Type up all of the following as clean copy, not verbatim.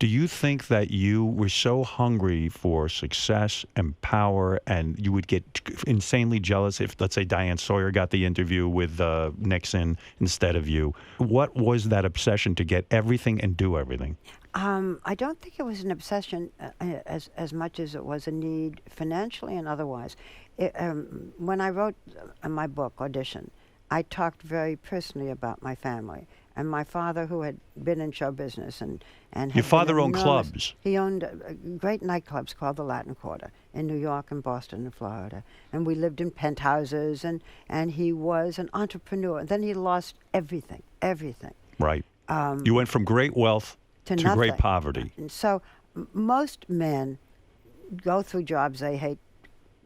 Do you think that you were so hungry for success and power, and you would get insanely jealous if, let's say, Diane Sawyer got the interview with Nixon instead of you? What was that obsession to get everything and do everything? I don't think it was an obsession as much as it was a need, financially and otherwise. When I wrote my book, Audition, I talked very personally about my family. And my father, who had been in show business and had Your father been owned enormous- clubs. He owned great nightclubs called the Latin Quarter in New York and Boston and Florida. And we lived in penthouses, and he was an entrepreneur. And then he lost everything. Right. You went from great wealth to nothing. great poverty. And so most men go through jobs they hate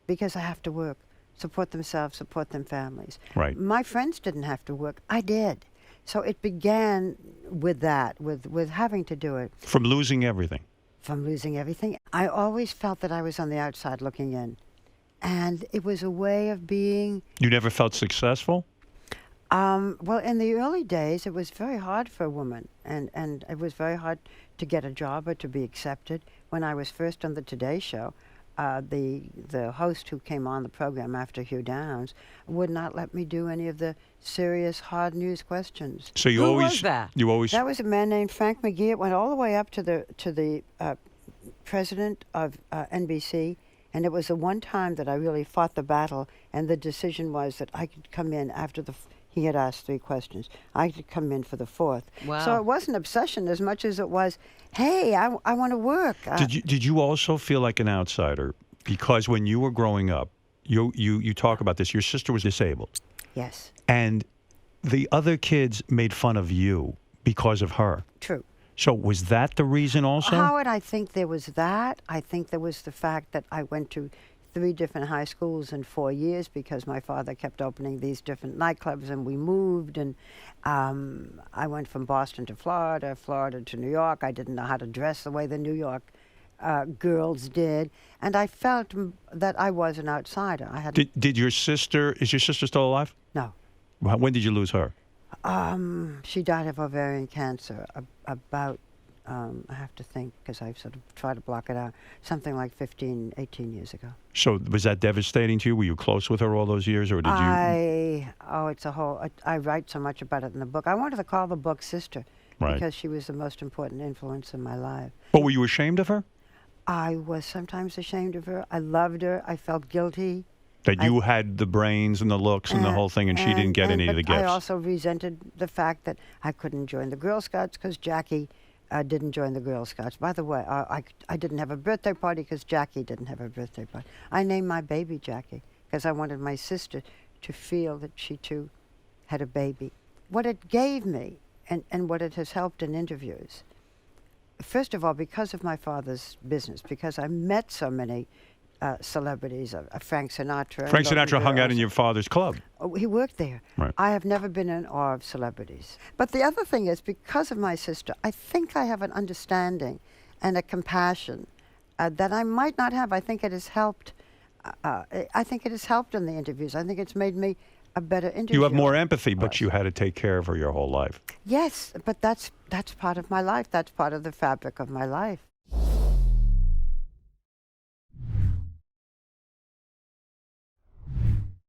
because they have to work, support themselves, support their families. Right. My friends didn't have to work. I did. So it began with that, with having to do it. From losing everything. From losing everything. I always felt that I was on the outside looking in. And it was a way of being... You never felt successful? Well, in the early days, it was very hard for a woman. And it was very hard to get a job or to be accepted. When I was first on the Today Show, the host who came on the program after Hugh Downs would not let me do any of the serious, hard news questions. So you Who always... was that? You always... That was a man named Frank McGee. It went all the way up to the president of NBC, and it was the one time that I really fought the battle, and the decision was that I could come in after he had asked 3 questions. I could come in for the 4th. Wow. So it wasn't obsession as much as it was, hey, I want to work. Did you also feel like an outsider? Because when you were growing up, you talk about this, your sister was disabled. Yes. And the other kids made fun of you because of her. True. So was that the reason also? Howard, I think there was that. I think there was the fact that I went to 3 different high schools in 4 years because my father kept opening these different nightclubs, and we moved, and I went from Boston to Florida, Florida to New York. I didn't know how to dress the way the New York girls did, and I felt that I was an outsider. I had Is your sister still alive? no. When did you lose her? She died of ovarian cancer about, I have to think because I sort of try to block it out, something like 15, 18 years ago. So was that devastating to you? Were you close with her all those years, or did you? It's a whole, I write so much about it in the book. I wanted to call the book Sister Right. because she was the most important influence in my life. But were you ashamed of her? I was sometimes ashamed of her. I loved her. I felt guilty. That you had the brains and the looks and the whole thing, and she didn't get any of the but I gifts. also resented the fact that I couldn't join the Girl Scouts because Jackie didn't join the Girl Scouts. By the way, I didn't have a birthday party because Jackie didn't have a birthday party. I named my baby Jackie because I wanted my sister to feel that she too had a baby. What it gave me and what it has helped in interviews, first of all, because of my father's business, because I met so many celebrities, Frank Sinatra. Frank and Sinatra hung out in girls. your father's club. Oh, he worked there. Right. I have never been in awe of celebrities. But the other thing is, because of my sister, I think I have an understanding and a compassion that I might not have. I think it has helped. I think it has helped in the interviews. I think it's made me a better interviewer. You have more empathy, but you had to take care of her your whole life. Yes, but that's part of my life. That's part of the fabric of my life.